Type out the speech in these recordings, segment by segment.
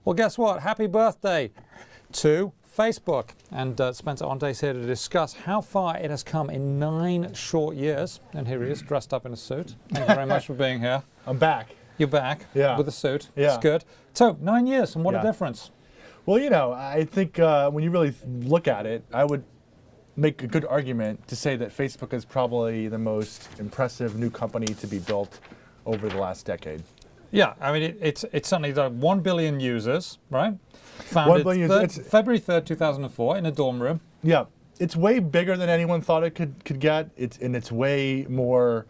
Well, guess what? Happy birthday to Facebook. And Spencer Onte's here to discuss how far it has come in 9 short years. And here he is, dressed up in a suit. Thank you very much for being here. I'm back. You're back with a suit. Yeah. It's good. So, 9 years, and what a difference. Well, you know, I think when you really look at it, I would make a good argument to say that Facebook is probably the most impressive new company to be built over the last decade. Yeah, I mean, it's certainly like 1 billion users, right? Founded February 3rd, 2004 in a dorm room. Yeah, it's way bigger than anyone thought it could get. It's way more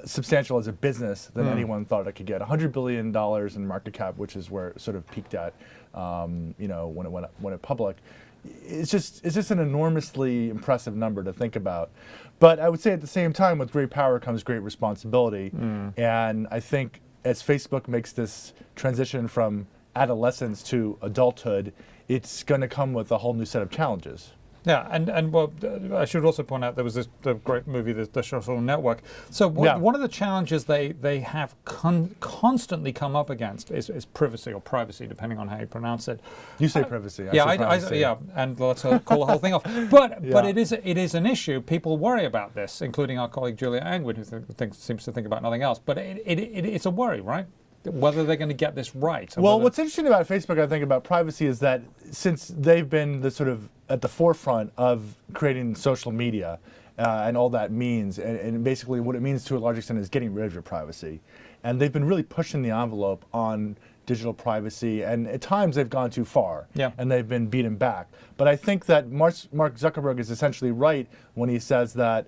substantial as a business than anyone thought it could get. $100 billion in market cap, which is where it sort of peaked at, you know, when it went public. It's just an enormously impressive number to think about. But I would say at the same time, with great power comes great responsibility. And I think as Facebook makes this transition from adolescence to adulthood, it's going to come with a whole new set of challenges. Yeah, and well, I should also point out there was the great movie, The Social Network. So one of the challenges they have constantly come up against is privacy or privacy, depending on how you pronounce it. You say privacy. Yeah, and let's call the whole thing off. But it is an issue. People worry about this, including our colleague Julia Angwin, who seems to think about nothing else. But it's a worry, right? Whether they're going to get this right. Well, what's interesting about Facebook, I think, about privacy is that since they've been the sort of at the forefront of creating social media and all that means, and basically what it means to a large extent is getting rid of your privacy. And they've been really pushing the envelope on digital privacy, and at times they've gone too far, and they've been beaten back. But I think that Mark Zuckerberg is essentially right when he says that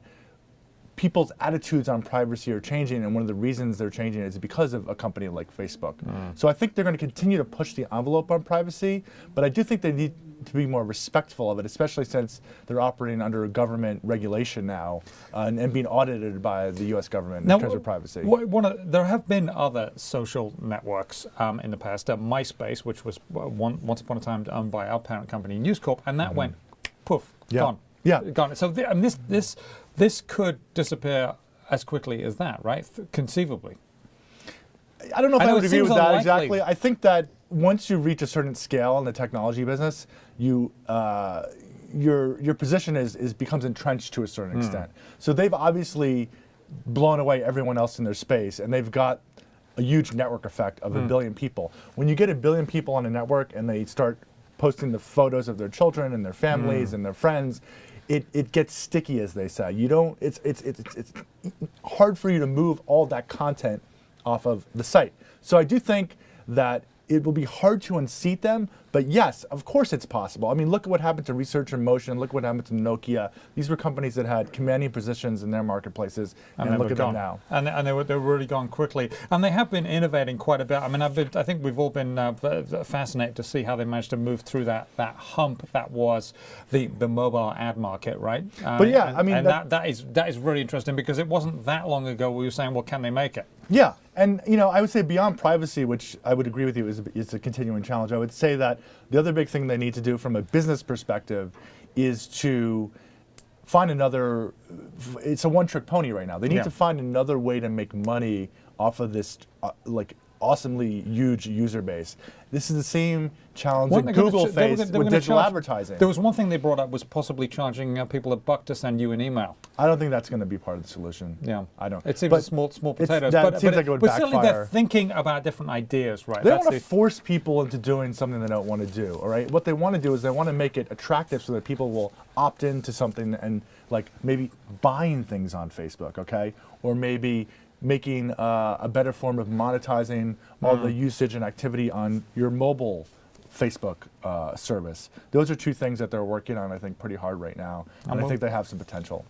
people's attitudes on privacy are changing, and one of the reasons they're changing is because of a company like Facebook. So I think they're going to continue to push the envelope on privacy, but I do think they need to be more respectful of it, especially since they're operating under a government regulation now and being audited by the U.S. government in terms of privacy. There have been other social networks in the past. MySpace, which was once upon a time owned by our parent company, News Corp, and that went poof, gone. Yeah, gone. So this could disappear as quickly as that, right? Conceivably. I don't know if I would agree with that exactly. I think that once you reach a certain scale in the technology business, your position becomes entrenched to a certain extent. So they've obviously blown away everyone else in their space, and they've got a huge network effect of 1 billion people. When you get 1 billion people on a network and they start posting the photos of their children and their families and their friends, it gets sticky, as they say. It's hard for you to move all that content off of the site. So I do think that it will be hard to unseat them, but yes, of course it's possible. I mean, look at what happened to Research in Motion, look what happened to Nokia. These were companies that had commanding positions in their marketplaces, and look at them now. And they were really gone quickly. And they have been innovating quite a bit. I mean, I think we've all been fascinated to see how they managed to move through that hump that was the mobile ad market, right? But yeah, I mean, that is really interesting, because it wasn't that long ago we were saying, well, can they make it? Yeah, and you know, I would say beyond privacy, which I would agree with you is a continuing challenge, I would say that the other big thing they need to do from a business perspective is to find another, it's a one-trick pony right now. They need to find another way to make money off of this like awesomely huge user base. This is the same challenge that Google faced with digital advertising. There was one thing they brought up, was possibly charging people $1 to send you an email. I don't think that's going to be part of the solution. Yeah, I don't. It seems small potatoes. It seems like it would backfire. Certainly they're thinking about different ideas, right? They don't want to force people into doing something they don't want to do. All right, what they want to do is they want to make it attractive so that people will opt into something, and like maybe buying things on Facebook, okay, or maybe making a better form of monetizing all the usage and activity on your mobile Facebook service. Those are two things that they're working on, I think, pretty hard right now, and I think they have some potential.